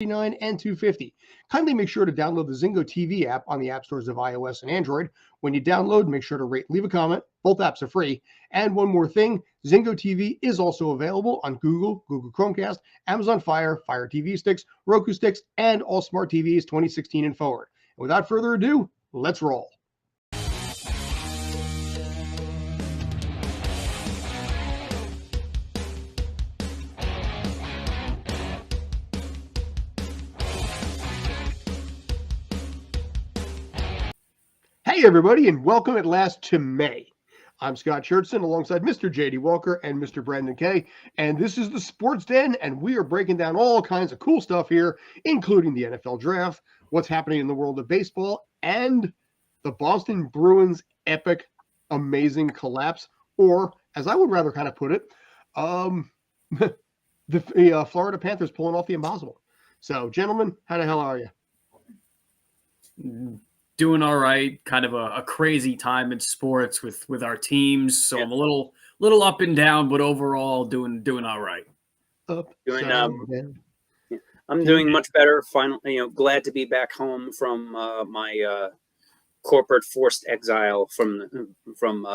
and 250. Kindly make sure to download the Zingo TV app on the app stores of iOS and Android. When you download, make sure to rate, leave a comment. Both apps are free. And one more thing, Zingo TV is also available on Google Chromecast, Amazon Fire TV sticks, Roku sticks, and all smart TVs 2016 and forward. And without further ado, let's roll. Hey, everybody, and welcome at last to May. I'm Scott Schertzen alongside Mr. J.D. Walker and Mr. Brandon Kaye, and this is the Sports Den, and we are breaking down all kinds of cool stuff here, including the NFL Draft, what's happening in the world of baseball, and the Boston Bruins' epic, amazing collapse, or, as I would rather kind of put it, the Florida Panthers pulling off the impossible. So, gentlemen, how the hell are you? Doing all right. Kind of a crazy time in sports with our teams. So I'm a little up and down, but overall doing all right. I'm doing much better. Finally, glad to be back home from my corporate forced exile from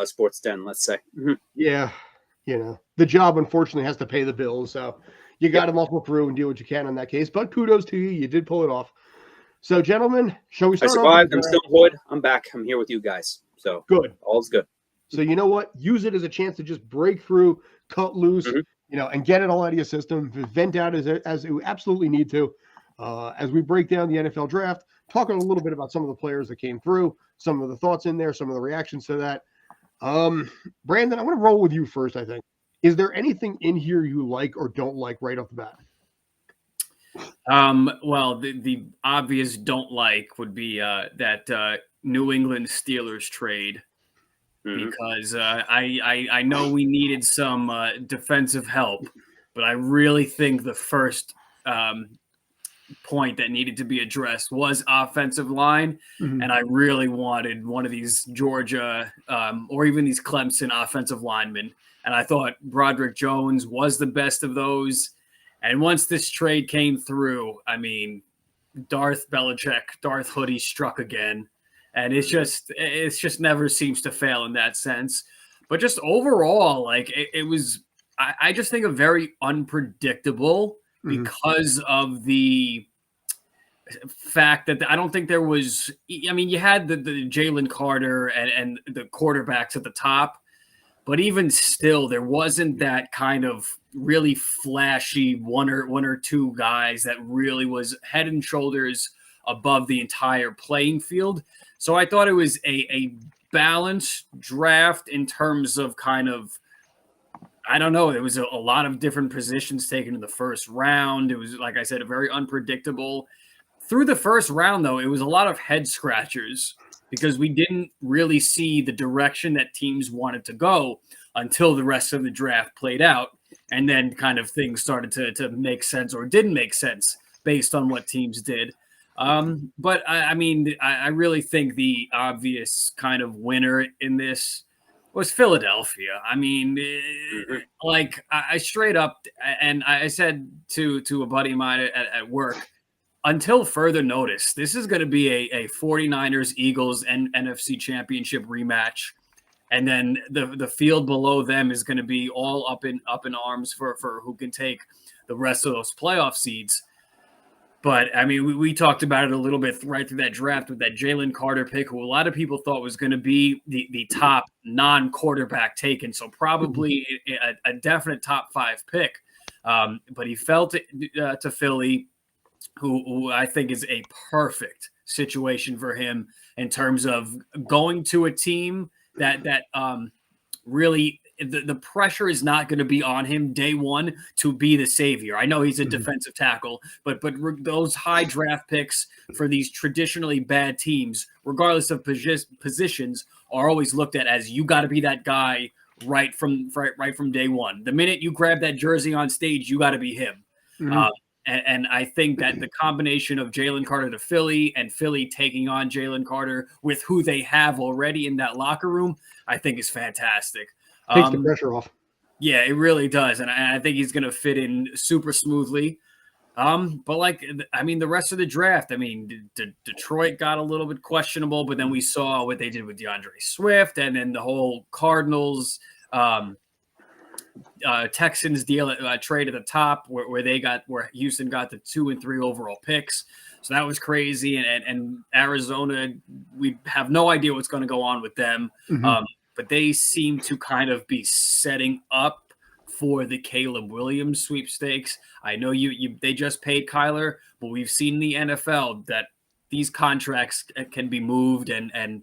Sports Den. Let's say. Yeah, the job unfortunately has to pay the bills, so you got to muscle through and do what you can in that case. But kudos to you, you did pull it off. So, gentlemen, shall we start? I survived. I'm still employed. I'm back. I'm here with you guys. So good. All's good. So you know what? Use it as a chance to just break through, cut loose, and get it all out of your system. Vent out as you absolutely need to. As we break down the NFL Draft, talking a little bit about some of the players that came through, some of the thoughts in there, some of the reactions to that. Brandon, I'm going to roll with you first, I think. Is there anything in here you like or don't like right off the bat? Well, the obvious don't like would be that New England Steelers trade because I know we needed some defensive help, but I really think the first point that needed to be addressed was offensive line, and I really wanted one of these Georgia or even these Clemson offensive linemen, and I thought Broderick Jones was the best of those. And once this trade came through, I mean, Darth Hoodie struck again. And it's just never seems to fail in that sense. But just overall, like it was, I just think, a very unpredictable because of the fact that I don't think there was, I mean, you had the Jalen Carter and the quarterbacks at the top, but even still, there wasn't that kind of really flashy one or two guys that really was head and shoulders above the entire playing field. So I thought it was a balanced draft in terms of kind of, I don't know, there was a lot of different positions taken in the first round. It was, like I said, a very unpredictable. Through the first round, though, it was a lot of head scratchers because we didn't really see the direction that teams wanted to go until the rest of the draft played out. And then kind of things started to make sense or didn't make sense based on what teams did. But I mean, I really think the obvious kind of winner in this was Philadelphia. I mean, like I straight up, and I said to a buddy of mine at work, until further notice, this is going to be a 49ers Eagles and NFC Championship rematch. And then the field below them is going to be all up in arms for who can take the rest of those playoff seeds. But, I mean, we talked about it a little bit right through that draft with that Jalen Carter pick, who a lot of people thought was going to be the top non-quarterback taken. So probably a definite top 5 pick. But he fell to Philly, who I think is a perfect situation for him in terms of going to a team that really the pressure is not going to be on him day one to be the savior. I know he's a defensive tackle, but those high draft picks for these traditionally bad teams, regardless of positions, are always looked at as you got to be that guy right from day one. The minute you grab that jersey on stage, you got to be him. And I think that the combination of Jalen Carter to Philly and Philly taking on Jalen Carter with who they have already in that locker room, I think is fantastic. Takes the pressure off. Yeah, it really does. And I think he's going to fit in super smoothly. But like, I mean, the rest of the draft, I mean, Detroit got a little bit questionable, but then we saw what they did with DeAndre Swift, and then the whole Cardinals, Texans deal trade at the top where Houston got the 2 and 3 overall picks. So that was crazy. And Arizona, we have no idea what's going to go on with them. But they seem to kind of be setting up for the Caleb Williams sweepstakes. I know they just paid Kyler, but we've seen in the NFL that these contracts can be moved and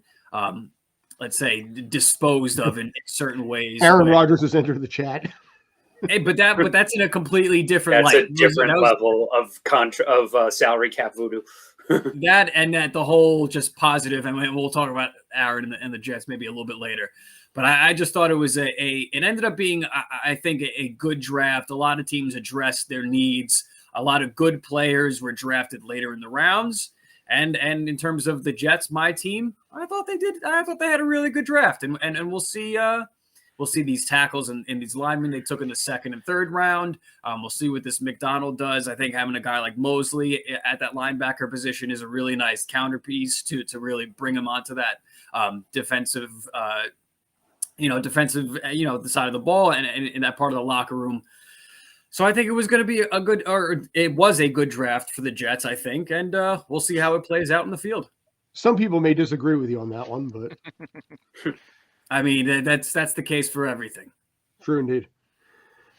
let's say disposed of in certain ways. Aaron Rodgers has entered the chat. Hey, but that's in a completely different light. That's a different level of salary cap voodoo. that the whole just positive, and we'll talk about Aaron and the Jets maybe a little bit later. But I just thought it was it ended up being, I think, a good draft. A lot of teams addressed their needs. A lot of good players were drafted later in the rounds. And in terms of the Jets, my team, I thought they had a really good draft. And we'll see these tackles and these linemen they took in the second and third round. We'll see what this McDonald does. I think having a guy like Mosley at that linebacker position is a really nice counterpiece to really bring him onto that defensive the side of the ball and in that part of the locker room. So I think it was going to be it was a good draft for the Jets, I think, and we'll see how it plays out in the field. Some people may disagree with you on that one, but I mean, that's the case for everything. True indeed.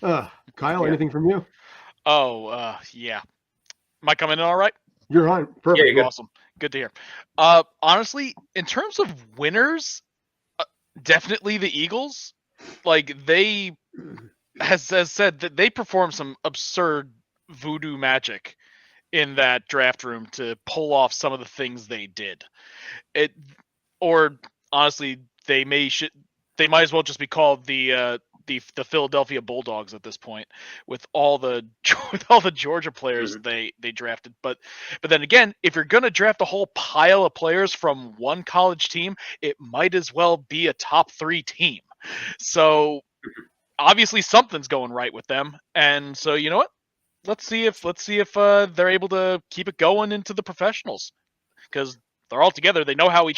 Kyle, anything from you? Oh, yeah. Am I coming in all right? You're on. Perfect. Yeah, Awesome. Good to hear. Honestly, in terms of winners, definitely the Eagles. Like, they has said that they performed some absurd voodoo magic in that draft room to pull off some of the things they did. Honestly, they might as well just be called the Philadelphia Bulldogs at this point with all the Georgia players they drafted. But then again, if you're going to draft a whole pile of players from one college team, it might as well be a top 3 team. So obviously something's going right with them. And so, you know what? Let's see if they're able to keep it going into the professionals, because they're all together. They know how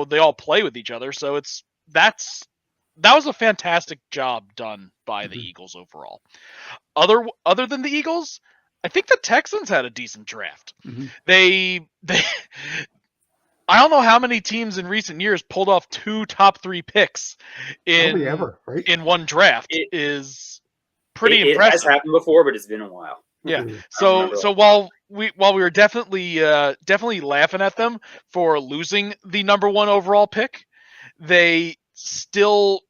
they all play with each other. So that was a fantastic job done by the Eagles overall. Other than the Eagles, I think the Texans had a decent draft. They I don't know how many teams in recent years pulled off 2 top 3 picks in one draft. It is pretty impressive. It has happened before, but it's been a while. Yeah. So while we were definitely laughing at them for losing the number 1 overall pick, they still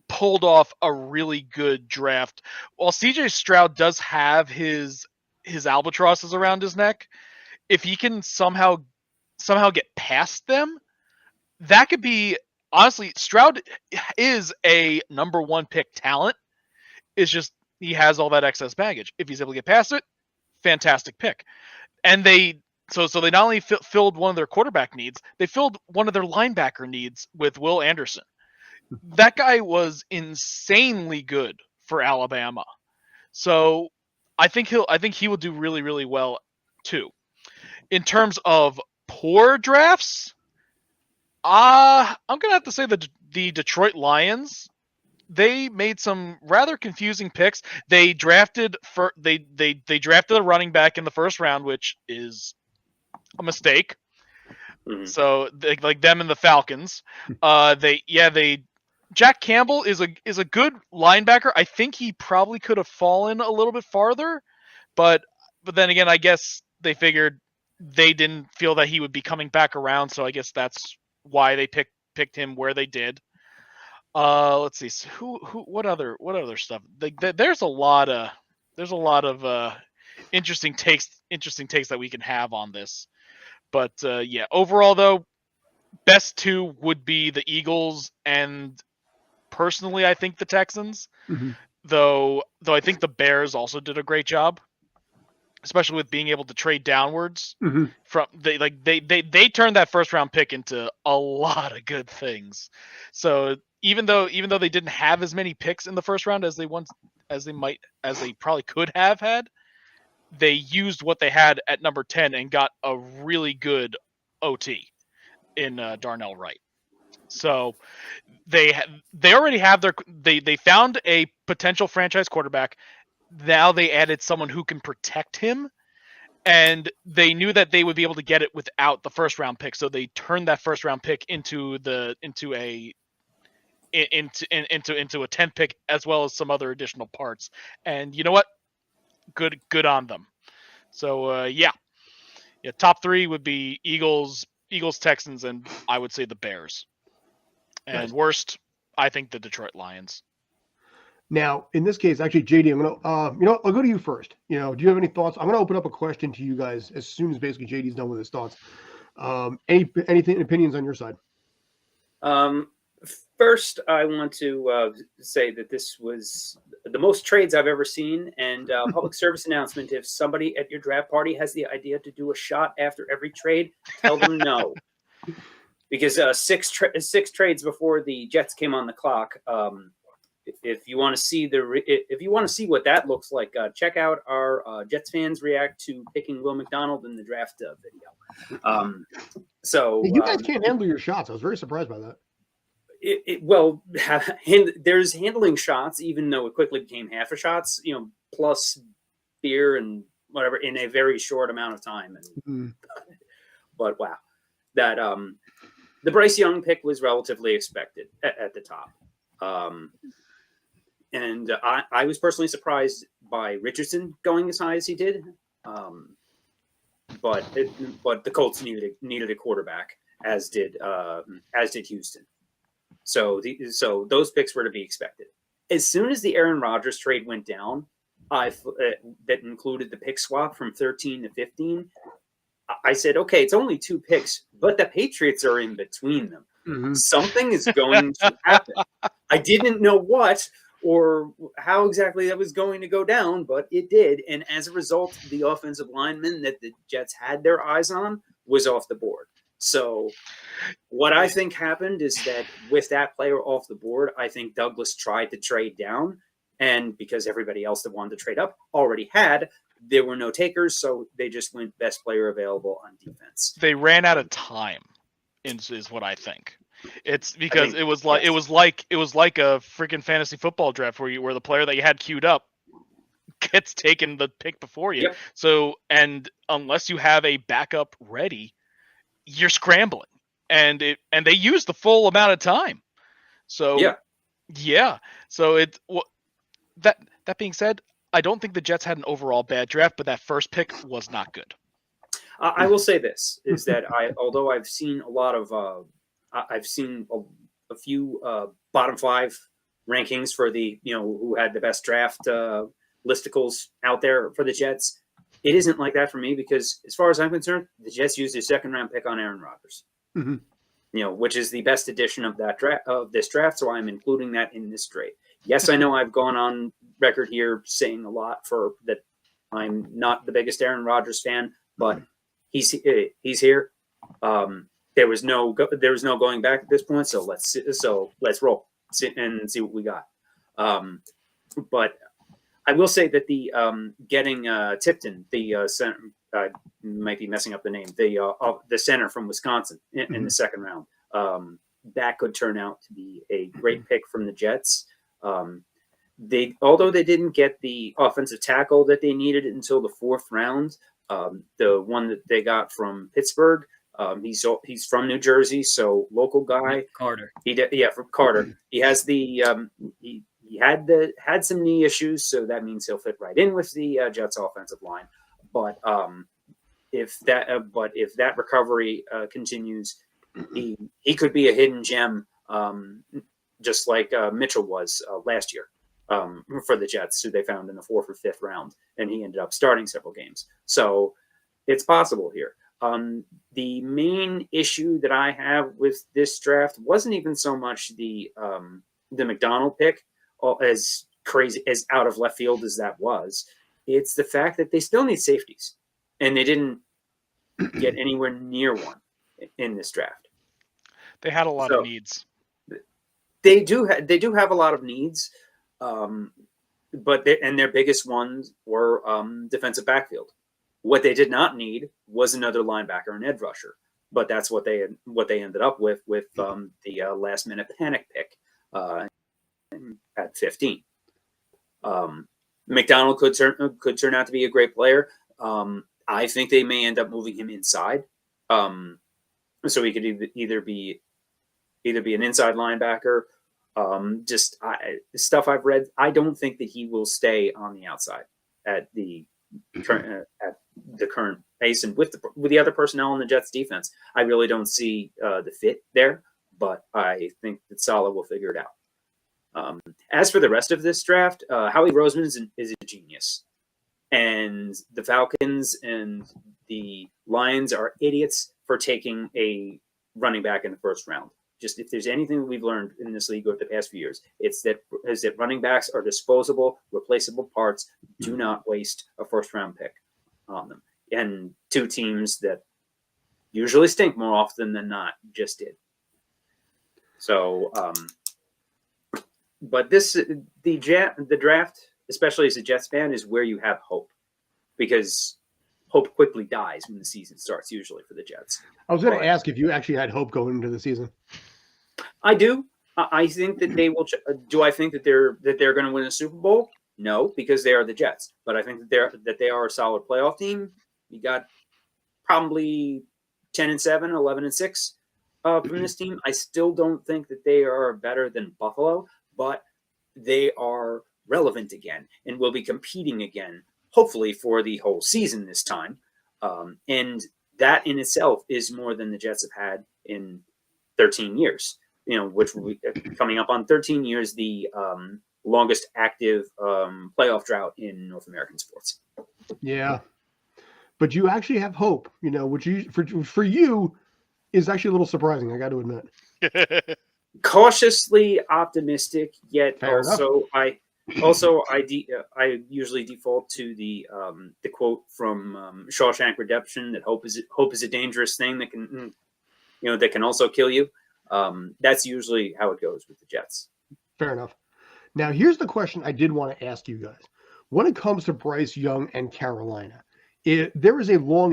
pulled off a really good draft. While CJ Stroud does have his albatrosses around his neck, if he can somehow get past them, that could be, honestly, Stroud is a number 1 pick talent. It's just he has all that excess baggage. If he's able to get past it, fantastic pick. And they not only filled one of their quarterback needs, they filled one of their linebacker needs with Will Anderson. That guy was insanely good for Alabama. So I think he will do really, really well too. In terms of poor drafts, I'm gonna have to say the Detroit Lions. They made some rather confusing picks. They drafted they drafted a running back in the first round, which is a mistake. So like them and the Falcons. Jack Campbell is a good linebacker. I think he probably could have fallen a little bit farther, but then again, I guess they figured they didn't feel that he would be coming back around, so I guess that's why they picked him where they did. Let's see. So what other stuff? There's a lot of interesting takes that we can have on this. But yeah, overall though, best 2 would be the Eagles, and personally I think the Texans. Though I think the Bears also did a great job, especially with being able to trade downwards. From they turned that first round pick into a lot of good things. So even though they didn't have as many picks in the first round as they probably could have had, they used what they had at number 10 and got a really good OT in Darnell Wright. So they already have they found a potential franchise quarterback. Now they added someone who can protect him, and they knew that they would be able to get it without the first round pick. So they turned that first round pick into a 10th pick, as well as some other additional parts. And you know what? Good on them. So yeah, top 3 would be Eagles, Texans, and I would say the Bears. And Nice. Worst, I think the Detroit Lions. Now, in this case, actually, JD, I'm gonna, I'll go to you first. Do you have any thoughts? I'm gonna open up a question to you guys as soon as basically JD's done with his thoughts. Anything opinions on your side? First, I want to say that this was the most trades I've ever seen, and public service announcement: if somebody at your draft party has the idea to do a shot after every trade, tell them no, because six trades before the Jets came on the clock. If you want to see what that looks like, check out our Jets fans react to picking Will McDonald in the draft video. You guys can't handle your shots. I was very surprised by that. There's handling shots, even though it quickly became half a shots, plus beer and whatever in a very short amount of time. But wow, that the Bryce Young pick was relatively expected at the top. And I was personally surprised by Richardson going as high as he did. But the Colts needed a quarterback, as did Houston. So those picks were to be expected. As soon as the Aaron Rodgers trade went down, that included the pick swap from 13 to 15. I said, okay, it's only 2 picks, but the Patriots are in between them. Mm-hmm. Something is going to happen. I didn't know what or how exactly that was going to go down, but it did. And as a result, the offensive lineman that the Jets had their eyes on was off the board. So what I think happened is that with that player off the board, I think Douglas tried to trade down. And because everybody else that wanted to trade up already had, there were no takers. So they just went best player available on defense. They ran out of time, is what I think. It's because it was like a freaking fantasy football draft where the player that you had queued up gets taken the pick before you. Yep. So, and unless you have a backup ready, you're scrambling, and they use the full amount of time. So yeah. So that being said, I don't think the Jets had an overall bad draft, but that first pick was not good. I will say this is that although I've seen a lot of I've seen a few bottom 5 rankings for the who had the best draft listicles out there for the Jets. It isn't like that for me because, as far as I'm concerned, the Jets used a 2nd-round pick on Aaron Rodgers, which is the best edition of this draft. So I'm including that in this trade. Yes, I know I've gone on record here saying a lot for that. I'm not the biggest Aaron Rodgers fan, but he's here. There was no going back at this point. So let's roll and see what we got. But I will say that the getting Tipton, the center, might be messing up the name, the center from Wisconsin in the 2nd round, that could turn out to be a great pick from the Jets. Although they didn't get the offensive tackle that they needed until the 4th round, the one that they got from Pittsburgh, he's from New Jersey, so local guy. Carter. From Carter. He has the he had some knee issues, so that means he'll fit right in with the Jets offensive line. But if that recovery continues, he could be a hidden gem, just like Mitchell was last year for the Jets, who they found in the 4th or 5th round, and he ended up starting several games. So it's possible here. The main issue that I have with this draft wasn't even so much the McDonald pick, as crazy as out of left field as that was. It's the fact that they still need safeties, and they didn't get anywhere near one in this draft. They had a lot of needs. They do have a lot of needs. their biggest ones were defensive backfield. What they did not need was another linebacker and edge rusher, but that's what they ended up with the last minute panic pick at 15. McDonald could turn out to be a great player. I think they may end up moving him inside, so he could either be an inside linebacker. Stuff I've read, I don't think that he will stay on the outside at the current pace, and with the other personnel in the Jets defense, I really don't see the fit there. But I think that Saleh will figure it out. As for the rest of this draft, Howie Roseman is a genius, and the Falcons and the Lions are idiots for taking a running back in the first round. Just if there's anything that we've learned in this league over the past few years, it's that running backs are disposable, replaceable parts. Do not waste a first round pick on them. And two teams that usually stink more often than not just did. So, but the draft, especially as a Jets fan, is where you have hope, because hope quickly dies when the season starts, usually for the Jets. I was going to ask if you actually had hope going into the season. I do. I think that they will. Do I think that they're going to win a Super Bowl? No, because they are the Jets. But I think that they are a solid playoff team. You got probably 10-7, 11-6 from this team. I still don't think that they are better than Buffalo, but they are relevant again and will be competing again, hopefully for the whole season this time. And that in itself is more than the Jets have had in 13 years, which will be coming up on 13 years, the longest active playoff drought in North American sports. Yeah. But you actually have hope, which for you is actually a little surprising, I got to admit. Cautiously optimistic, yet Fair also enough. I usually default to the quote from Shawshank Redemption that hope is a dangerous thing that can also kill you. That's usually how it goes with the Jets. Fair enough. Now here's the question I did want to ask you guys. When it comes to Bryce Young and Carolina, there is a long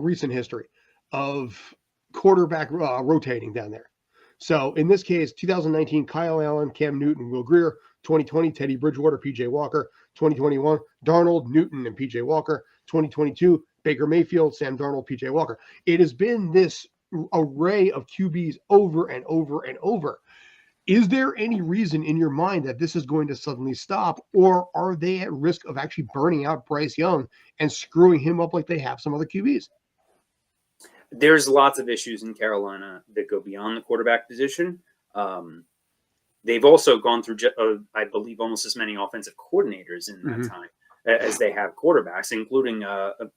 recent history of quarterback rotating down there. So in this case, 2019, Kyle Allen, Cam Newton, Will Grier. 2020, Teddy Bridgewater, P.J. Walker. 2021, Darnold, Newton, and P.J. Walker. 2022, Baker Mayfield, Sam Darnold, P.J. Walker. It has been this array of QBs over and over and over. Is there any reason in your mind that this is going to suddenly stop, or are they at risk of actually burning out Bryce Young and screwing him up like they have some other QBs? There's lots of issues in Carolina that go beyond the quarterback position. They've also gone through, I believe, almost as many offensive coordinators in that time as they have quarterbacks, including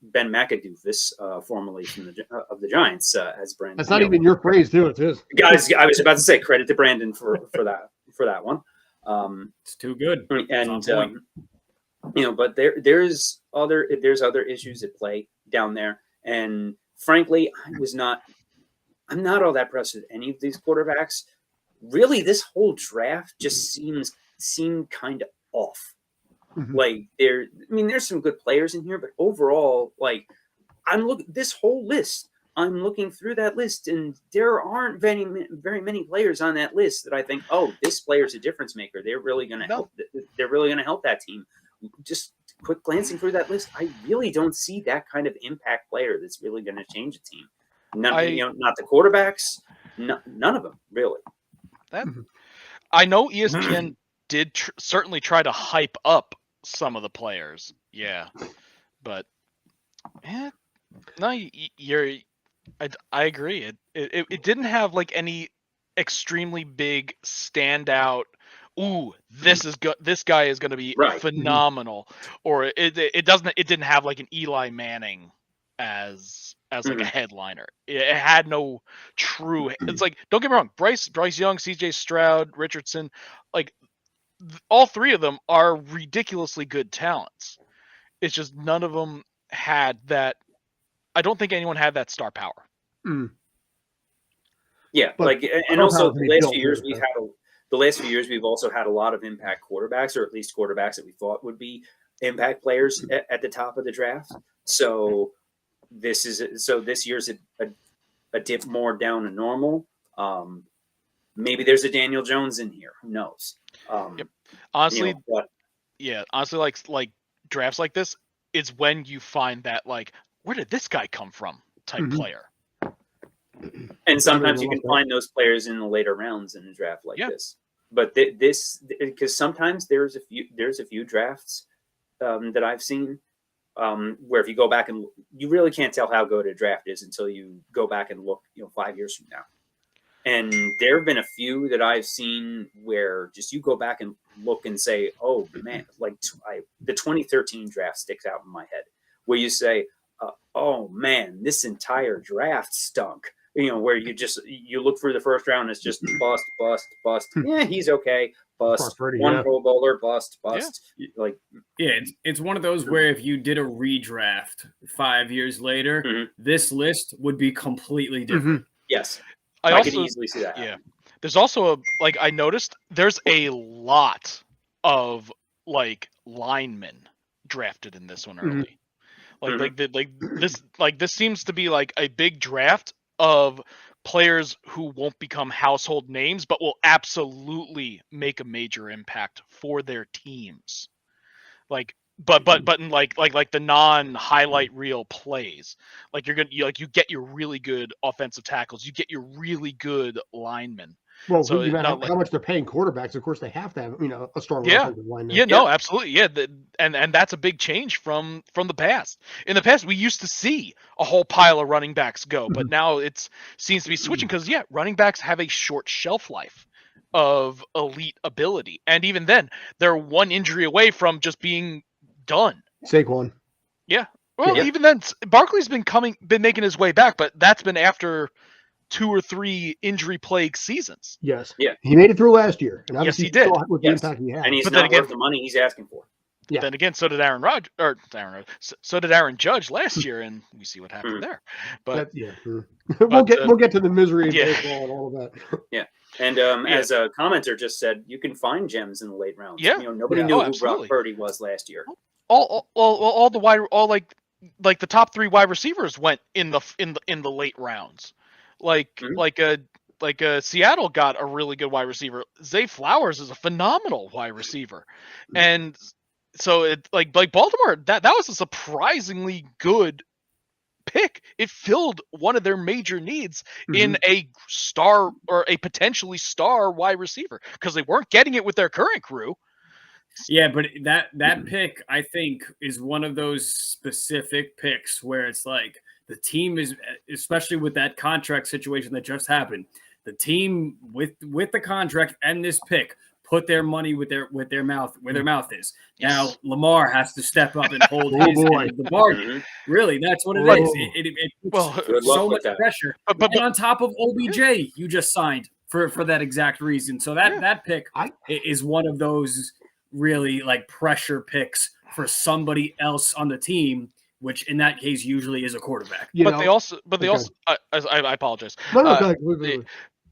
Ben McAdoofus, formerly of the Giants, as Brandon. That's not even your phrase, too. It's his. Guys, I was about to say credit to Brandon for that one. It's too good. And but there's other issues at play down there, and frankly, I'm not all that impressed with any of these quarterbacks. Really, this whole draft just seemed kind of off. Mm-hmm. Like there's some good players in here, but overall, this whole list. I'm looking through that list, and there aren't very many players on that list that I think, oh, this player's a difference maker. They're really going to help. They're really going to help that team. Just quick glancing through that list, I really don't see that kind of impact player that's really going to change a team. Not the quarterbacks. None of them really. I know ESPN did certainly try to hype up some of the players. Yeah, but no, I agree. It didn't have like any extremely big standout. Ooh, this guy is going to be phenomenal. Or it didn't have like an Eli Manning as like a headliner. It had no true. It's like, don't get me wrong, Bryce Young, CJ Stroud, Richardson, like all three of them are ridiculously good talents. It's just none of them had that. I don't think anyone had that star power. Yeah, and also the last few years the last few years, we've also had a lot of impact quarterbacks, or at least quarterbacks that we thought would be impact players at the top of the draft. So this year's a dip more down to normal. Maybe there's a Daniel Jones in here. Who knows? Yep. Honestly, honestly, like drafts like this is when you find that, like, where did this guy come from type player. And sometimes you can find those players in the later rounds in a draft like this. But this, because sometimes there's a few drafts that I've seen where if you go back and you really can't tell how good a draft is until you go back and look, 5 years from now. And there have been a few that I've seen where just you go back and look and say, oh man, like the 2013 draft sticks out in my head, where you say, oh man, this entire draft stunk. Where you look through the first round, it's just bust, bust, bust. Yeah, he's okay. Bust. One Pro Bowler, bust, bust. Yeah. It's one of those where if you did a redraft 5 years later, this list would be completely different. Yes. I could easily see that. Yeah. There's also I noticed there's a lot of linemen drafted in this one early. This seems to be like a big draft of players who won't become household names, but will absolutely make a major impact for their teams. But in the non-highlight reel plays, you get your really good offensive tackles, you get your really good linemen. Well, so how much they're paying quarterbacks, of course they have to have a strong offensive line. Yeah, no, absolutely, yeah, and that's a big change from the past. In the past, we used to see a whole pile of running backs go, but now it seems to be switching because running backs have a short shelf life of elite ability, and even then, they're one injury away from just being done. Saquon. Yeah. Well, even then, Barkley's been making his way back, but that's been after 2 or 3 injury-plagued seasons. Yes. Yeah. He made it through last year. And yes, he did. With the impact he had. And he's not worth the money he's asking for. Yeah. Then again, so did so did Aaron Judge last year, and we see what happened there. But we'll get to the misery of baseball and all of that. Yeah. And as a commenter just said, you can find gems in the late rounds. Yeah. Nobody knew who Brock Purdy was last year. All the top 3 wide receivers went in the late rounds. Seattle got a really good wide receiver. Zay Flowers is a phenomenal wide receiver, and so it Baltimore that was a surprisingly good pick. It filled one of their major needs in a star or a potentially star wide receiver because they weren't getting it with their current crew. Yeah, but that pick I think is one of those specific picks where it's like the team is, especially with that contract situation that just happened, the team with the contract and this pick put their money where their mouth is. Yes. Now Lamar has to step up and hold his end of the bargain. Really, that's what it is. It puts so much pressure. But on top of OBJ, you just signed for that exact reason. So that pick is one of those really pressure picks for somebody else on the team, which in that case usually is a quarterback. They also I apologize.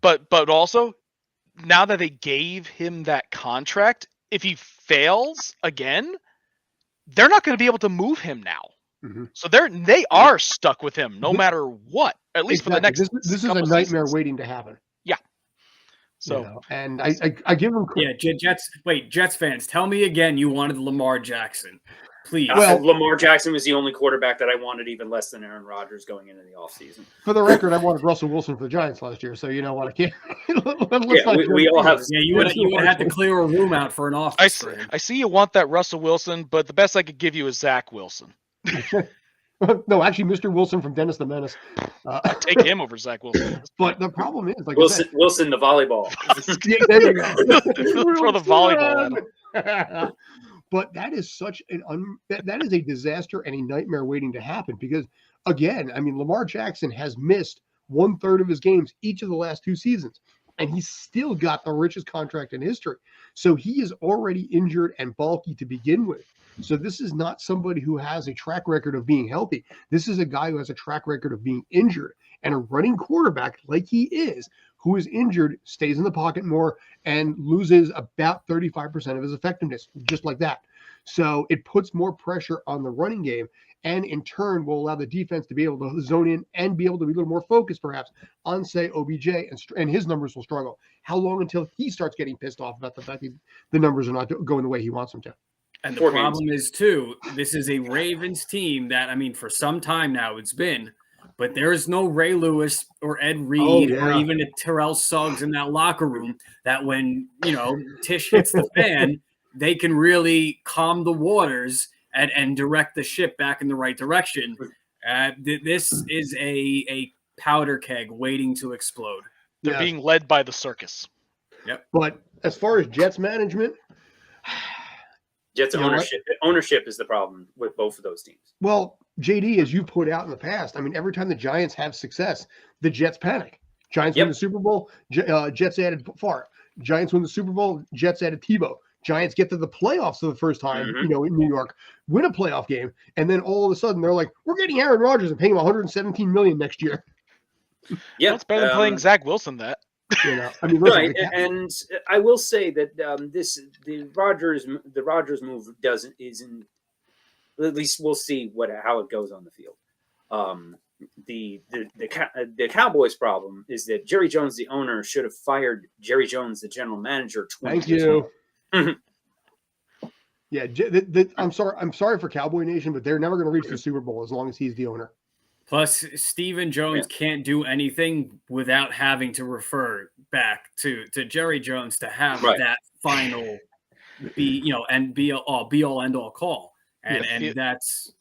But also, now that they gave him that contract, if he fails again, they're not going to be able to move him now. So they are stuck with him no matter what. At least for the next. This is a nightmare seasons. Waiting to happen. Yeah. So and I give him credit. Jets fans, tell me again you wanted Lamar Jackson. Please. Lamar Jackson was the only quarterback that I wanted, even less than Aaron Rodgers going into the offseason. For the record, I wanted Russell Wilson for the Giants last year, so you know what? I can't. we all have. Yeah, you would have had to clear a room out for an office. I see you want that Russell Wilson, but the best I could give you is Zach Wilson. No, actually, Mr. Wilson from Dennis the Menace. Take him over Zach Wilson. But the problem is, Wilson the volleyball. There you go. Throw the volleyball at him. But that is that is a disaster and a nightmare waiting to happen because, again, I mean, Lamar Jackson has missed 1/3 of his games each of the last 2 seasons, and he's still got the richest contract in history. So he is already injured and bulky to begin with. So this is not somebody who has a track record of being healthy. This is a guy who has a track record of being injured, and a running quarterback like he is, who is injured stays in the pocket more and loses about 35% of his effectiveness, just like that. So it puts more pressure on the running game, and in turn will allow the defense to be able to zone in and be able to be a little more focused, perhaps, on, say, OBJ, and his numbers will struggle. How long until he starts getting pissed off about the fact that the numbers are not going the way he wants them to? And the problem is, too, this is a Ravens team that, I mean, for some time now it's been, but there's no Ray Lewis or Ed Reed or even a Terrell Suggs in that locker room that when, Tish hits the fan, they can really calm the waters and direct the ship back in the right direction. This is a powder keg waiting to explode. They're being led by the circus. Yep. But as far as Jets management, Jets ownership is the problem with both of those teams. Well, JD, as you put out in the past, I mean, every time the Giants have success, the Jets panic. Giants win the Super Bowl, Jets added Favre. Giants win the Super Bowl, Jets added Tebow. Giants get to the playoffs for the first time, in New York, win a playoff game, and then all of a sudden they're like, "We're getting Aaron Rodgers and paying him $117 million next year." Yeah, well, it's better than playing Zach Wilson. That I mean, listen, and I will say that the Rodgers move isn't. At least we'll see how it goes on the field. The Cowboys' problem is that Jerry Jones, the owner, should have fired Jerry Jones, the general manager. Thank you. Yeah, I'm sorry for Cowboy Nation, but they're never going to reach the Super Bowl as long as he's the owner. Plus, Stephen Jones can't do anything without having to refer back to Jerry Jones to have that final be all end all call, and that's.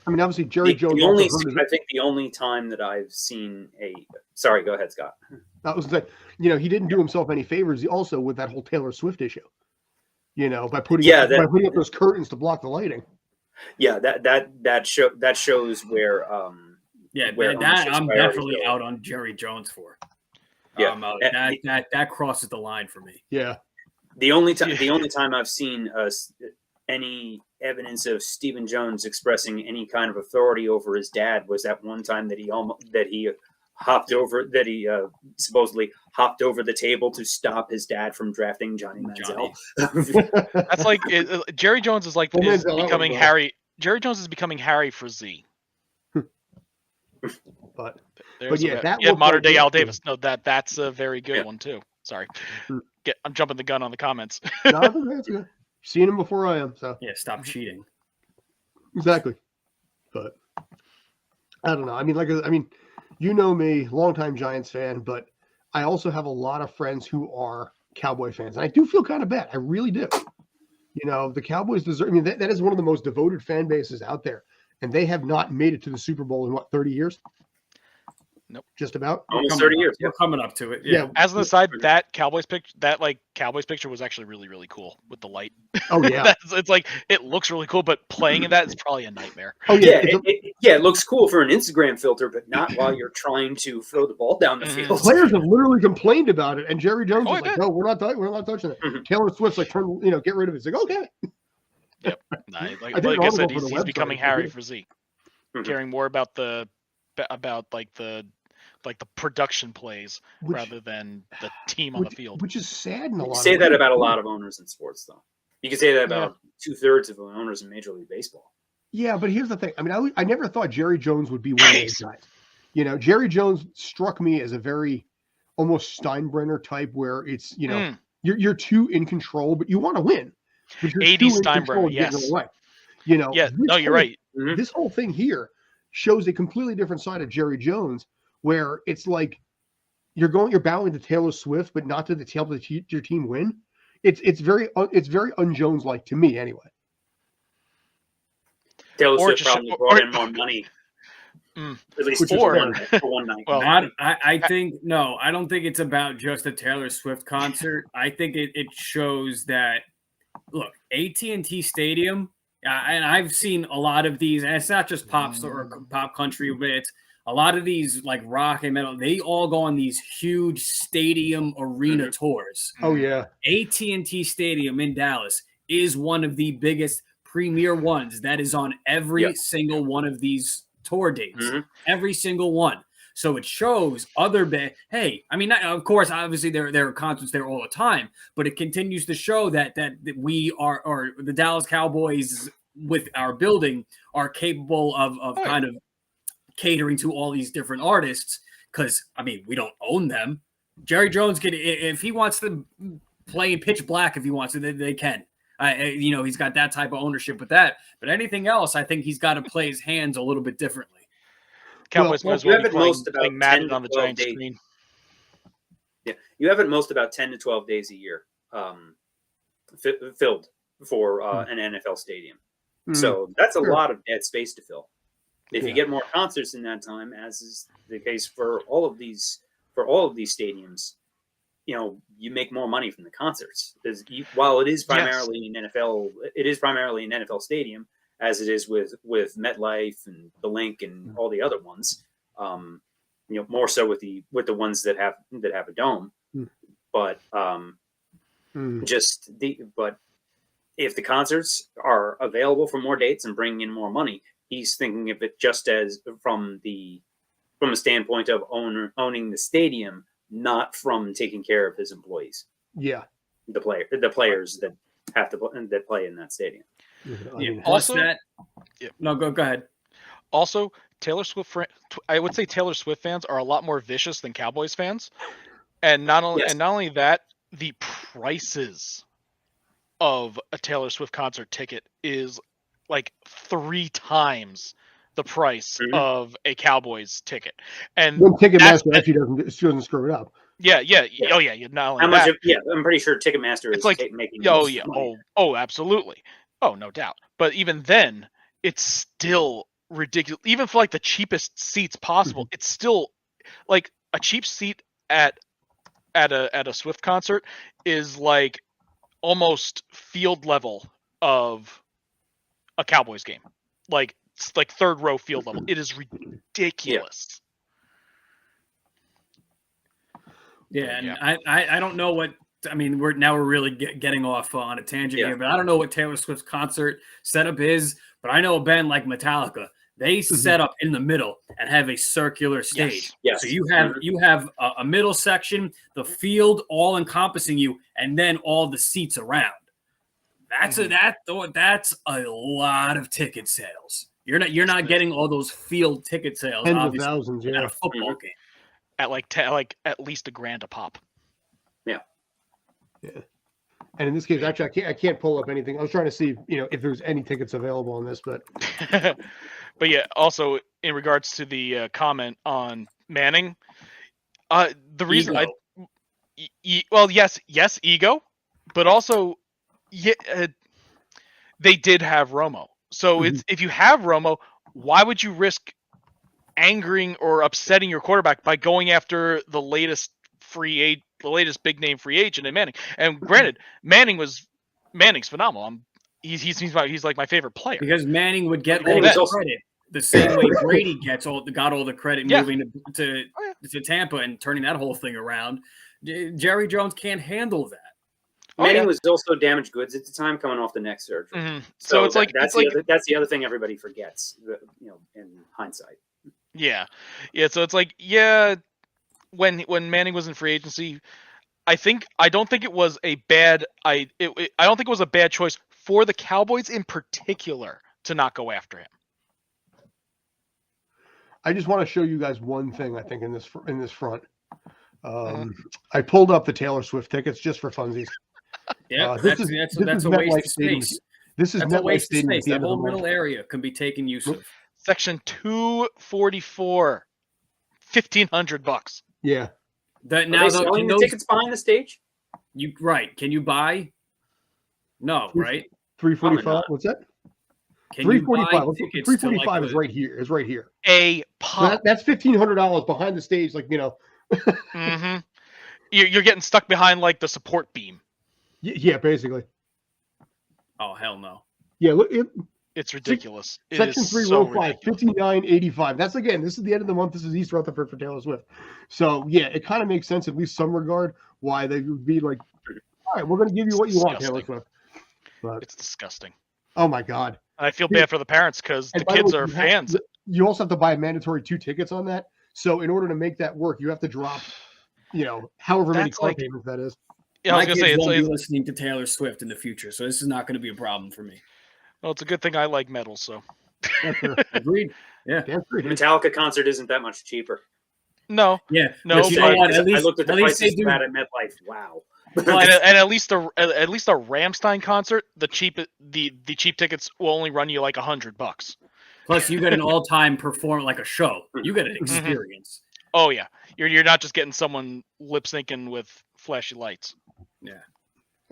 I mean, obviously Jerry Jones. I think the only time that I've seen sorry, go ahead, Scott. That was that. He didn't do himself any favors. Also, with that whole Taylor Swift issue, by putting up those curtains to block the lighting. Yeah, that shows where. I'm definitely out on Jerry Jones for. Yeah, that crosses the line for me. Yeah. The only time I've seen any evidence of Stephen Jones expressing any kind of authority over his dad was that one time that he supposedly hopped over the table to stop his dad from drafting Johnny Manziel. That's like Jerry Jones is becoming Harry. Jerry Jones is becoming Harry for Z. But modern day Al Davis. No, that's a very good one too. Sorry, I'm jumping the gun on the comments. No, that's good. Seen him before I am, so stop cheating. Exactly, but I don't know. I mean, you know me, longtime Giants fan, but I also have a lot of friends who are Cowboy fans, and I do feel kind of bad. I really do. The Cowboys deserve. I mean, that is one of the most devoted fan bases out there, and they have not made it to the Super Bowl in 30 years. Nope. Just about almost 30 years. We're coming up to it. Yeah. As an aside, that Cowboys picture was actually really, really cool with the light. Oh yeah. It's like it looks really cool, but playing in that is probably a nightmare. Oh yeah. It looks cool for an Instagram filter, but not while you're trying to throw the ball down the field. Players have literally complained about it, and Jerry Jones is like, "No, we're not touching it." Taylor Swift's like, get rid of it. It's like, okay. Yep. Like I said, he's becoming Harry for Z, caring more about the production plays rather than the team on the field, which is sad in a lot. You say that about a lot of owners in sports, though. You can say that about 2/3 of the owners in Major League Baseball. Yeah, but here's the thing. I mean, I never thought Jerry Jones would be one of those guys. Jerry Jones struck me as a very almost Steinbrenner type, where it's you're too in control, but you want to win. 80s Steinbrenner, yes. You're right. This whole thing here shows a completely different side of Jerry Jones, where it's like you're bowing to Taylor Swift, but not to help your team win. It's very un-Jones like to me, anyway. Taylor Swift probably brought in more money. At least for one night. Well, I don't think it's about just a Taylor Swift concert. I think it shows that, look, AT&T Stadium, and I've seen a lot of these, and it's not just pop country, but it's a lot of these like rock and metal. They all go on these huge stadium arena tours. Oh yeah. AT&T Stadium in Dallas is one of the biggest premier ones that is on every single one of these tour dates. Every single one. So it shows other hey, I mean, of course, obviously there are concerts there all the time, but it continues to show that we are, or the Dallas Cowboys with our building are capable of kind of catering to all these different artists. Because I mean, we don't own them. Jerry Jones can, if he wants to play in Pitch Black, if he wants to, they can. He's got that type of ownership with that. But anything else, I think he's got to play his hands a little bit differently. Cowboys well, might as well be most about playing Madden 10 to on the 12 giant days. screen. Yeah, you have at most about 10 to 12 days a year filled for an NFL stadium. So that's a lot of dead space to fill. If you get more concerts in that time, as is the case for all of these stadiums, you make more money from the concerts. Because while it is primarily an NFL stadium, as it is with MetLife and the Link and all the other ones. More so with the ones that have a dome. But but if the concerts are available for more dates and bringing in more money, he's thinking of it just as from a standpoint of owning the stadium, not from taking care of his employees. Yeah, the players that have to that play in that stadium. Also, no, go ahead. Also, I would say Taylor Swift fans are a lot more vicious than Cowboys fans, and not only that, the prices of a Taylor Swift concert ticket is like 3 times the price of a Cowboys ticket. And when Ticketmaster actually doesn't screw it up. Yeah. Oh yeah. Not only how much? that, I'm pretty sure Ticketmaster is making. Oh, absolutely. Oh, no doubt. But even then, it's still ridiculous. Even for like the cheapest seats possible, it's still like a cheap seat at a Swift concert is like almost field level of a Cowboys game. Like it's like third row field level. It is ridiculous. Yeah, and I don't know what. I mean, we're really getting off on a tangent here, but I don't know what Taylor Swift's concert setup is. But I know a band like Metallica, they set up in the middle and have a circular stage. Yes. So you have a middle section, the field all encompassing you, and then all the seats around. That's a lot of ticket sales. You're not getting all those field ticket sales. Tens of thousands, at a football game. At at least $1,000 a pop. Yeah. And in this case, actually, I can't pull up anything. I was trying to see, if there's any tickets available on this, but. But yeah, also in regards to the comment on Manning, the reason yes, ego, but also they did have Romo. So it's if you have Romo, why would you risk angering or upsetting your quarterback by going after the latest big name free agent in Manning? And granted, Manning's phenomenal. He's like my favorite player because Manning would get all the credit the same way Brady got all the credit moving to Tampa and turning that whole thing around. Jerry Jones can't handle that. Manning was also damaged goods at the time, coming off the neck surgery. So it's that's the other thing everybody forgets, in hindsight. Yeah. So it's like, when Manning was in free agency, I don't think it was a bad choice for the Cowboys in particular to not go after him. I just want to show you guys one thing. I think in this front, I pulled up the Taylor Swift tickets just for funsies. Yeah, that's a waste of space. This is MetLife Stadium. The whole middle area can be taken use of. Section 244, $1,500. Yeah. Now selling the tickets behind the stage. Can you buy? No, right? 345. What's that? 345. 345 is right here. Is right here. A pop. That's $1,500 behind the stage. Like You're getting stuck behind like the support beam. Yeah, basically. Oh hell no. Yeah, look. It's ridiculous. Section 3, row 5, $59.85. That's this is the end of the month. This is East Rutherford for Taylor Swift. So yeah, it kind of makes sense, at least some regard, why they would be like, all right, we're going to give you what you want, Taylor Swift. But it's disgusting. Oh my God. And I feel bad for the parents because the kids are fans. You also have to buy a mandatory 2 tickets on that. So in order to make that work, you have to drop, however many That's car like- payments that is. Yeah, I My was kids gonna say won't be it's listening to Taylor Swift in the future, so this is not going to be a problem for me. well, it's a good thing I like metal. So That's fair. Agreed. Yeah. Damn straight. Metallica concert isn't that much cheaper. no, Yeah. No, but you know but- what? At least, I looked at the at least prices they for do. that at MetLife. Wow. well, and at least a Rammstein concert, the cheap tickets will only run you like $100. Plus, you get an all-time perform like a show. You get an experience. Oh yeah, you're not just getting someone lip syncing with flashy lights. I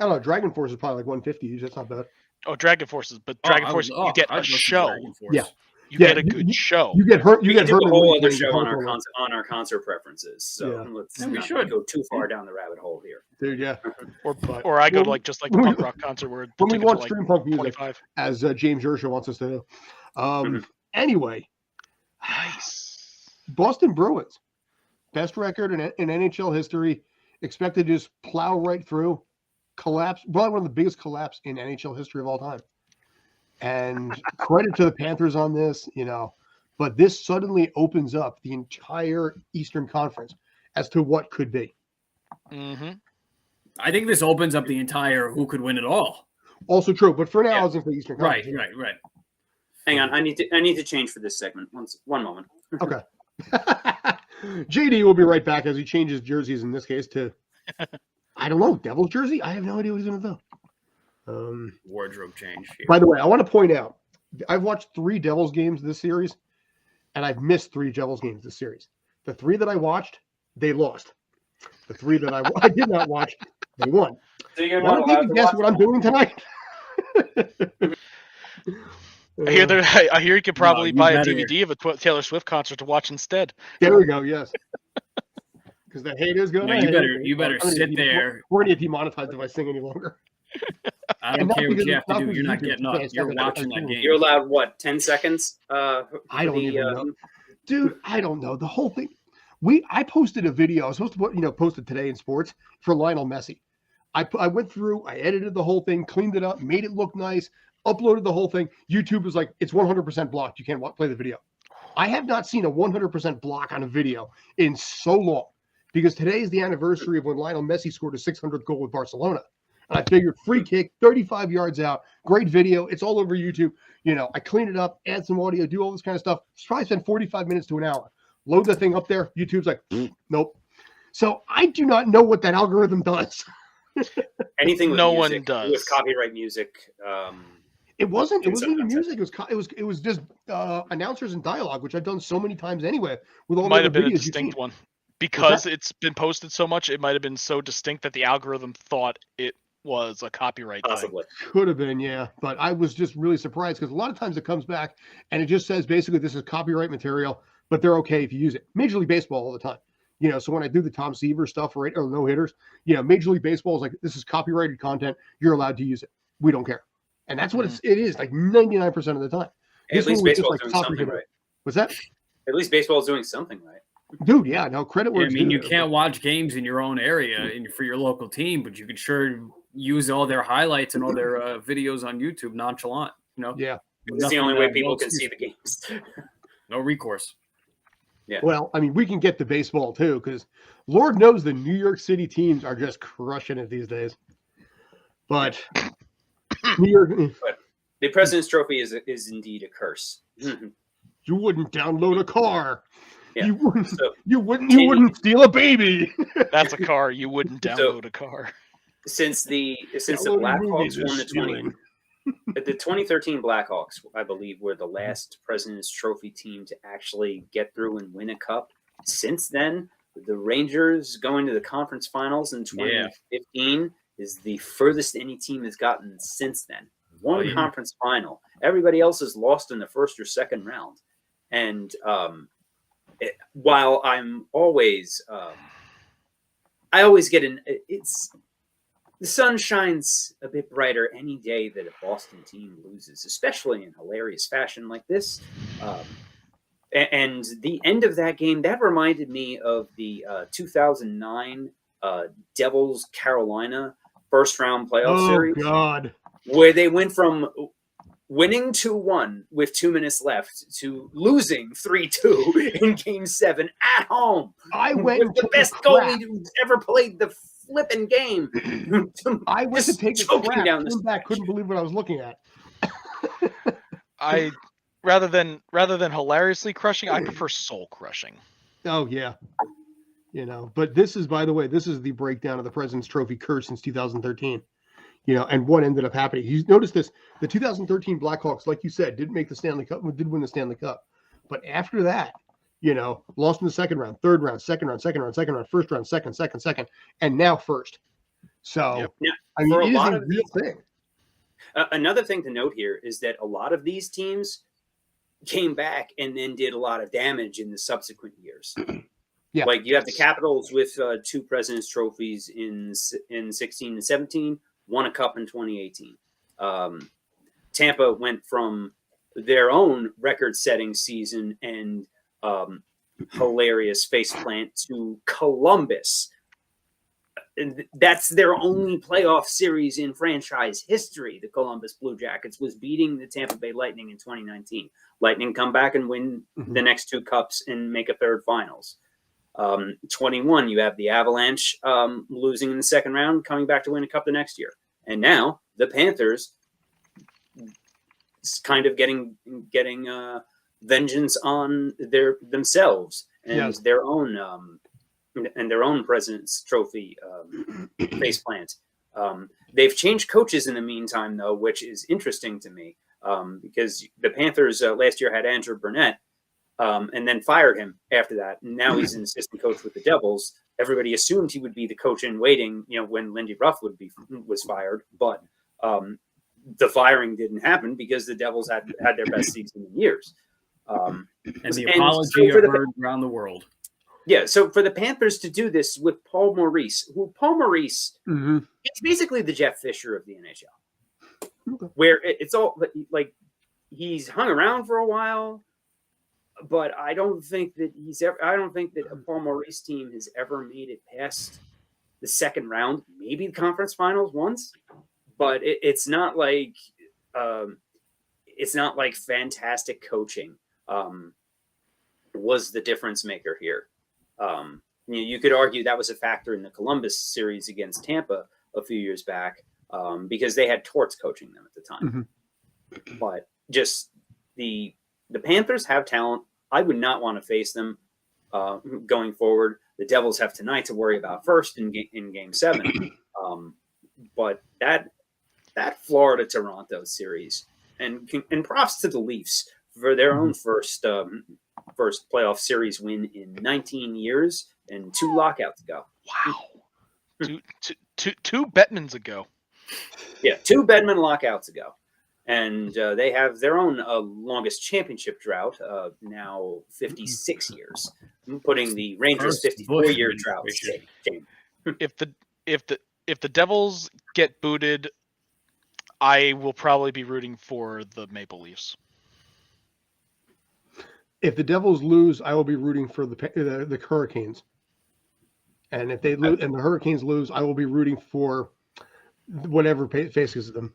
don't know. Dragon Force is probably like 150. That's not bad. Oh, Dragon Forces, but Oh, Dragon I Force, would- you get I'd a listen to show. Dragon Force. Yeah. You Yeah, get a good show. You get hurt. You We get can do hurt. a in whole the other ring show on playing our concert preferences. So Yeah. let's Yeah, we not should. go too far down the rabbit hole here. Dude, yeah. Or I go to Well, like the punk rock concert where the When we tickets are want like stream punk music, 25. as James Ursha wants us to do. Mhm. Anyway, Nice. Boston Bruins, best record in NHL history, expected to just plow right through, collapse, probably one of the biggest collapse in NHL history of all time. And credit to the Panthers on this, but this suddenly opens up the entire Eastern Conference as to what could be. Mm-hmm. I think this opens up the entire who could win it all. Also true, but for now, Yeah. I was in for the Eastern Right, Conference. right. Hang on, I need to change for this segment. One moment. Okay. JD will be right back as he changes jerseys in this case to, I don't know, Devil's jersey? I have no idea what he's going to do. Wardrobe change. Here. By the way, I want to point out, I've watched 3 Devils games this series, and I've missed 3 Devils games this series. The 3 that I watched, they lost. The 3 that I did not watch, they won. So you're Want to take a guess what I'm doing tonight? I hear you could probably you buy a better. DVD of a Taylor Swift concert to watch instead. There we go, yes. Because the hate is going No, you better sit there. We're going to get demonetized if I sing any longer. I And don't not care what because you have to it's do. not You're not because getting you up. can't You're say that watching I'm that game. You're allowed what? 10 seconds? I don't the, even know. Dude, I don't know. The whole thing. I posted a video. I was supposed to post it today in sports for Lionel Messi. I went through, I edited the whole thing, cleaned it up, made it look nice, uploaded the whole thing. YouTube was like, it's 100% blocked. You can't play the video. I have not seen a 100% block on a video in so long because today is the anniversary of when Lionel Messi scored his 600th goal with Barcelona. And I figured free kick, 35 yards out, great video. It's all over YouTube. I clean it up, add some audio, do all this kind of stuff. Probably spend 45 minutes to an hour. Load the thing up there. YouTube's like, nope. So I do not know what that algorithm does. Anything with No music, one does. with copyright music. It wasn't In even some music. It was just announcers and dialogue, which I've done so many times anyway with all It the might other have been a videos you've distinct seen. one. Because it's been posted so much, it might have been so distinct that the algorithm thought it was a copyright thing. Possibly. Could have been, yeah. But I was just really surprised because a lot of times it comes back and it just says basically this is copyright material, but they're okay if you use it. Major League Baseball all the time. So when I do the Tom Seaver stuff or no hitters, Major League Baseball is like, this is copyrighted content. You're allowed to use it. We don't care. And that's what it is like 99% of the time. At least baseball's doing something copyrighted. right. What's that? At least baseball's doing something right. Dude, yeah, no credit where I it's mean, due. you can't watch games in your own area for your local team, but you can sure use all their highlights and all their videos on YouTube nonchalant. Yeah. It's the only way people can see the games. No recourse. Yeah. Well, I mean, we can get to baseball too, because Lord knows the New York City teams are just crushing it these days. But New York, The President's Trophy is indeed a curse. you wouldn't download a car. Yeah. You wouldn't. So, You wouldn't steal a baby. That's a car. You wouldn't download a car. since the Downloading movies Blackhawks won is stealing. the 2013 Blackhawks, I believe, were the last President's Trophy team to actually get through and win a cup. Since then, the Rangers going to the conference finals in 2015 is the furthest any team has gotten since then. One conference final. Everybody else has lost in the first or second round. And while I'm always, I always get the sun shines a bit brighter any day that a Boston team loses, especially in hilarious fashion like this. And the end of that game, that reminded me of the 2009 Devils Carolina first round playoff series. Oh God! Where they went from winning 2-1 with 2 minutes left to losing 3-2 in Game 7 at home. I went with the best goalie who's ever played the flipping game. I went to take a crap, came back, couldn't believe what I was looking at. I rather than hilariously crushing, I prefer soul crushing. Oh yeah. But this is, by the way, this is the breakdown of the President's Trophy curse since 2013. And what ended up happening. You notice this: the 2013 Blackhawks, like you said, did make the Stanley Cup, did win the Stanley Cup, but after that, lost in the second round, third round, second round, first round, second, and now first. So, yeah, I mean, it is a a real thing. Another thing to note here is that a lot of these teams came back and then did a lot of damage in the subsequent years. Yeah. Like you have the Capitals with 2 President's Trophies in 16 and 17, won a cup in 2018. Tampa went from their own record-setting season and hilarious faceplant to Columbus. And that's their only playoff series in franchise history. The Columbus Blue Jackets was beating the Tampa Bay Lightning in 2019. Lightning come back and win the next 2 cups and make a third finals. 21, you have the Avalanche losing in the second round, coming back to win a cup the next year. And now the Panthers kind of getting vengeance on themselves and their own President's Trophy faceplant. They've changed coaches in the meantime, though, which is interesting to me because the Panthers last year had Andrew Burnett and then fired him after that. And now he's an assistant coach with the Devils. Everybody assumed he would be the coach in waiting, when Lindy Ruff was fired, but the firing didn't happen because the Devils had their best season in years. And the apology heard around the world. Yeah, so for the Panthers to do this with Paul Maurice, he's basically the Jeff Fisher of the NHL, where it's all like he's hung around for a while. But I don't think that a Paul Maurice team has ever made it past the second round, maybe the conference finals once. But it's not like fantastic coaching was the difference maker here. You could argue that was a factor in the Columbus series against Tampa a few years back because they had Torts coaching them at the time. But just the Panthers have talent. I would not want to face them going forward. The Devils have tonight to worry about first in Game 7. But that Florida-Toronto series, and props to the Leafs for their own first playoff series win in 19 years and 2 lockouts ago. Wow. Two Bettmans ago. Yeah, 2 Bedman lockouts ago. And they have their own longest championship drought, now 56 years, putting the Rangers' 54-year drought. If the Devils get booted, I will probably be rooting for the Maple Leafs. If the Devils lose, I will be rooting for the Hurricanes. And if they lose and the Hurricanes lose, I will be rooting for whatever faces them.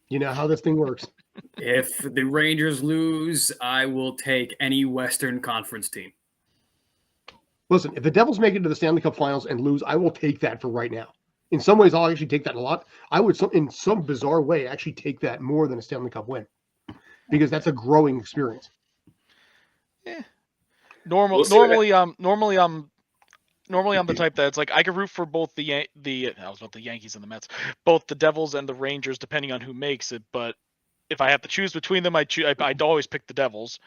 You know how this thing works. If the Rangers lose, I will take any Western Conference team. Listen, if the Devils make it to the Stanley Cup Finals and lose, I will take that for right now. In some ways, I'll actually take that a lot. I would, in some bizarre way, actually take that more than a Stanley Cup win because that's a growing experience. Yeah. Normally, I'm the type that's like I could root for both the Yankees and the Mets, both the Devils and the Rangers, depending on who makes it. But if I have to choose between them, I'd always pick the Devils.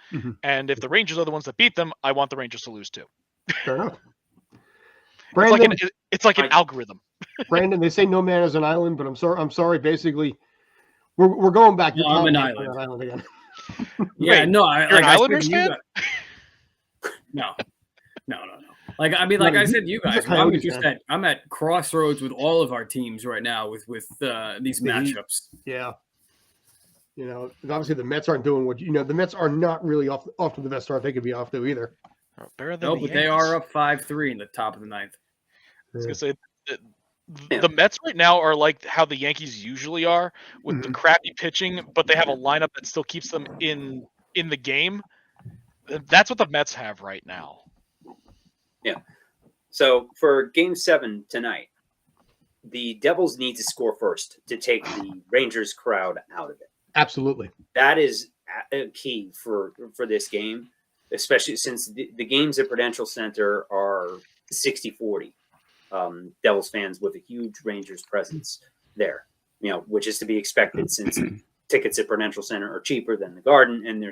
And if the Rangers are the ones that beat them, I want the Rangers to lose too. Fair enough. Brandon, it's like an algorithm. Brandon, they say no man is an island, but I'm sorry. Basically, we're going back. No, I'm an island again. Yeah, Wait, no, you're an Islanders fan? No. Like I said to you guys, I'm at crossroads with all of our teams right now with these matchups. Yeah. Obviously the Mets aren't doing the Mets are not really off to the best start they could be off to either. No, but they are up 5-3 in the top of the ninth. I was gonna say the Mets right now are like how the Yankees usually are with the crappy pitching, but they have a lineup that still keeps them in the game. That's what the Mets have right now. Yeah. So for Game 7 tonight, the Devils need to score first to take the Rangers crowd out of it. Absolutely. That is key for this game, especially since the games at Prudential Center are 60-40. Devils fans with a huge Rangers presence there, which is to be expected since tickets at Prudential Center are cheaper than the Garden, and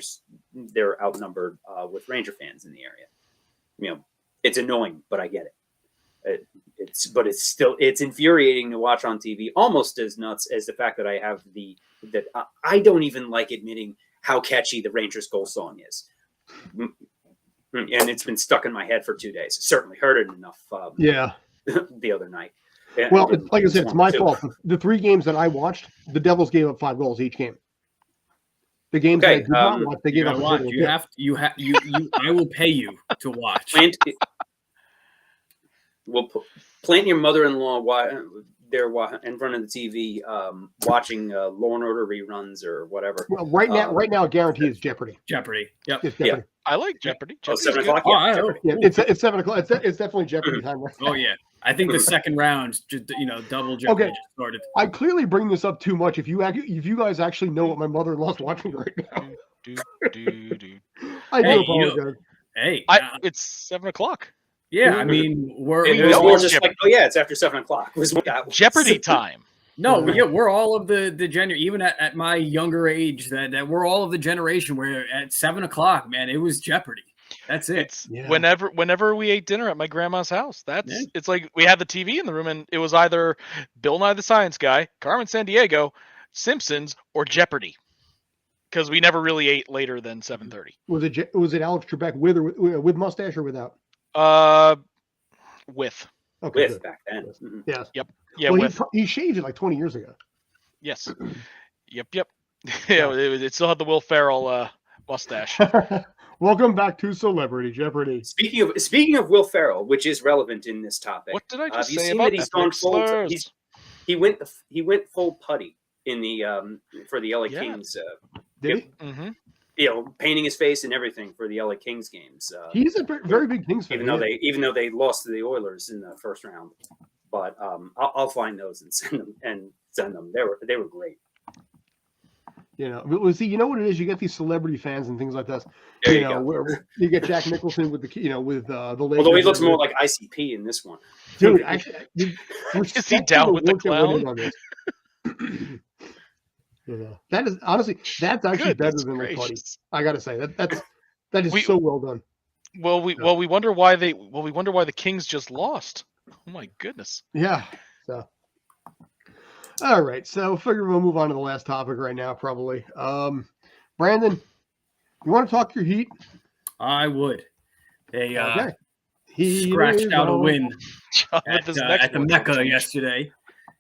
they're outnumbered with Ranger fans in the area. It's annoying, but I get it. It's infuriating to watch on TV, almost as nuts as the fact that I don't even like admitting how catchy the Rangers goal song is. And it's been stuck in my head for 2 days. Certainly heard it enough. The other night. Well, like I said, it's my fault. The 3 games that I watched, the Devils gave up 5 goals each game. The games that I did not watch, they gave up. I will pay you to watch. Plant your mother-in-law there in front of the TV, watching Law and Order reruns or whatever. Well, right now, I guarantee it's Jeopardy. Jeopardy. Yep. It's Jeopardy. Yeah. I like Jeopardy. 7 o'clock. Yeah, it's 7 o'clock. It's definitely Jeopardy time. Right now. Oh yeah, I think the second round, double Jeopardy just started. I clearly bring this up too much. If you guys actually know what my mother-in-law's watching right now, I do apologize. It's 7 o'clock. Yeah, I mean we're just like, oh yeah, it's after 7 o'clock. Jeopardy time. No, we're all of the even at my younger age that we're all of the generation where at 7 o'clock, man, it was Jeopardy. That's it. Whenever we ate dinner at my grandma's house, it's like we had the TV in the room and it was either Bill Nye the Science Guy, Carmen Sandiego, Simpsons, or Jeopardy. Because we never really ate later than 7:30. Was it Alex Trebek with mustache or without? With. Okay, with back then. Mm-hmm. Yes. Yep. Yeah. Well, with. He shaved it like 20 years ago. Yes. Yep. Yeah. It still had the Will Ferrell mustache. Welcome back to Celebrity Jeopardy. Speaking of Will Ferrell, which is relevant in this topic. What did I just say about that? He's gone full. He went full putty in the for the LA Kings. Did he? Mm-hmm. Painting his face and everything for the LA Kings games. He's a very big Kings fan. Even though they lost to the Oilers in the first round, but I'll find those and send them. They were great. You know what it is? You get these celebrity fans and things like that. Where you get Jack Nicholson with the the Lakers. Although he looks more like ICP in this one. Dude, actually, is he down with the clown? That is honestly actually better than the Putty. I gotta say that is so well done. Well, we wonder why the Kings just lost. Oh my goodness. Yeah. So. All right, so figure we'll move on to the last topic right now, probably. Brandon, you want to talk your Heat? I would. They He scratched out a win at the Mecca yesterday.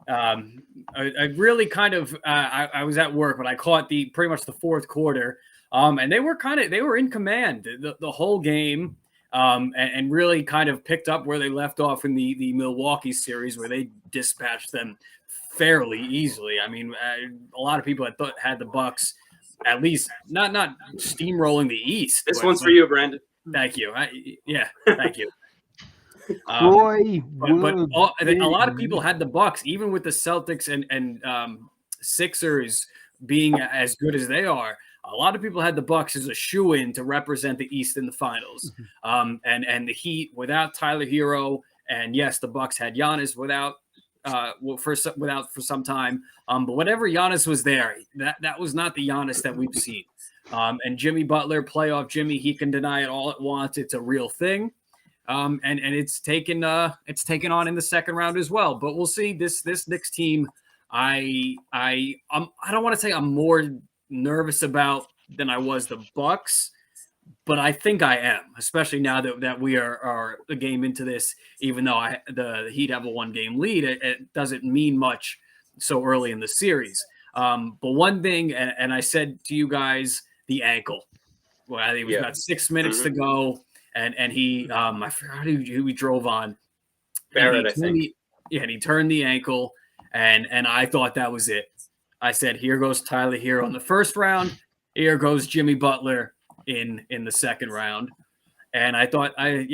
I really kind of I was at work, but I caught pretty much the fourth quarter, and they were in command the whole game, and really kind of picked up where they left off in the Milwaukee series, where they dispatched them fairly easily. I mean, a lot of people had the Bucks at least not steamrolling the East. This one's for you, Brandon. Thank you. Thank you. But a lot of people had the Bucks, even with the Celtics and Sixers being as good as they are. A lot of people had the Bucks as a shoo-in to represent the East in the finals. And the Heat without Tyler Hero, and yes, the Bucks had Giannis without for some time. But whenever Giannis was there, that was not the Giannis that we've seen. And Jimmy Butler, playoff Jimmy, he can deny it all at once. It's a real thing. And it's taken on in the second round as well. But we'll see. This Knicks team, I don't want to say I'm more nervous about than I was the Bucks, but I think I am, especially now that we are a game into this. Even though the Heat have a 1-game lead, it doesn't mean much so early in the series. But one thing, and I said to you guys, the ankle. Well, I think it was about 6 minutes to go. And he, I forgot who he drove on. Barrett, I think. he turned the ankle, and I thought that was it. I said, here goes Tyler Hero in the first round. Here goes Jimmy Butler in the second round. And I thought, I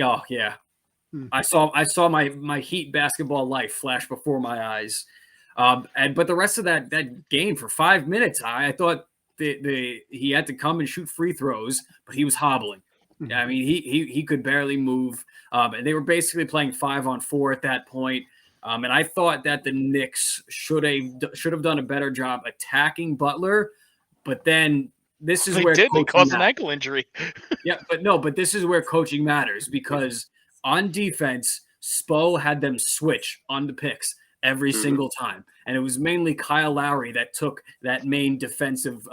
saw my Heat basketball life flash before my eyes. But the rest of that game for 5 minutes, I thought he had to come and shoot free throws, but he was hobbling. Mhm. I mean, he could barely move. And they were basically playing 5-on-4 at that point. And I thought that the Knicks should have done a better job attacking Butler, but then this is where they coaching caused an matters. ankle injury. Yeah, but this is where coaching matters, because on defense, Spo had them switch on the picks every single time, and it was mainly Kyle Lowry that took that main defensive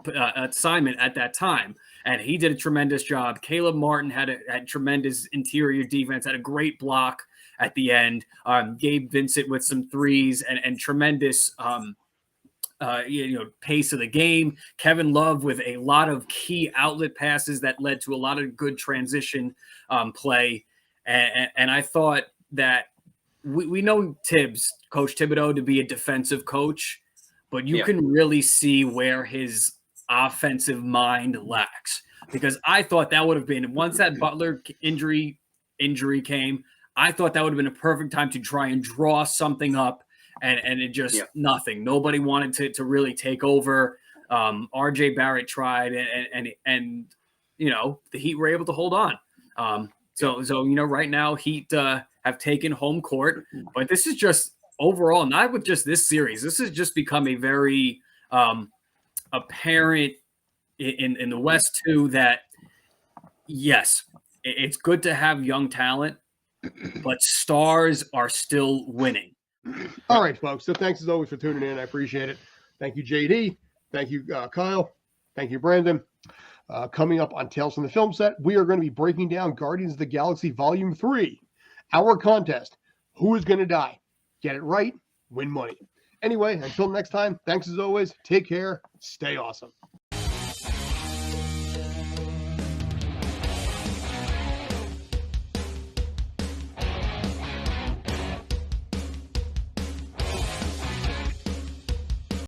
assignment at that time, and he did a tremendous job. Caleb Martin had tremendous interior defense, had a great block at the end. Gabe Vincent with some threes and tremendous pace of the game. Kevin Love with a lot of key outlet passes that led to a lot of good transition play. And I thought that we know Coach Thibodeau, to be a defensive coach, but you can really see where his offensive mind lacks, because I thought that would have been, once that Butler injury came, I thought that would have been a perfect time to try and draw something up, and it just nothing. Nobody wanted to really take over. RJ Barrett tried, and the Heat were able to hold on. So right now Heat have taken home court, but this is just overall, not with just this series. This has just become a very apparent in the West too, that yes, it's good to have young talent, but stars are still winning. All right, folks. So thanks as always for tuning in. I appreciate it. Thank you, JD. Thank you, Kyle. Thank you, Brandon. Coming up on Tales from the Film Set, we are going to be breaking down Guardians of the Galaxy Volume 3. Our contest. Who is going to die? Get it right, win money. Anyway, until next time, thanks as always. Take care. Stay awesome.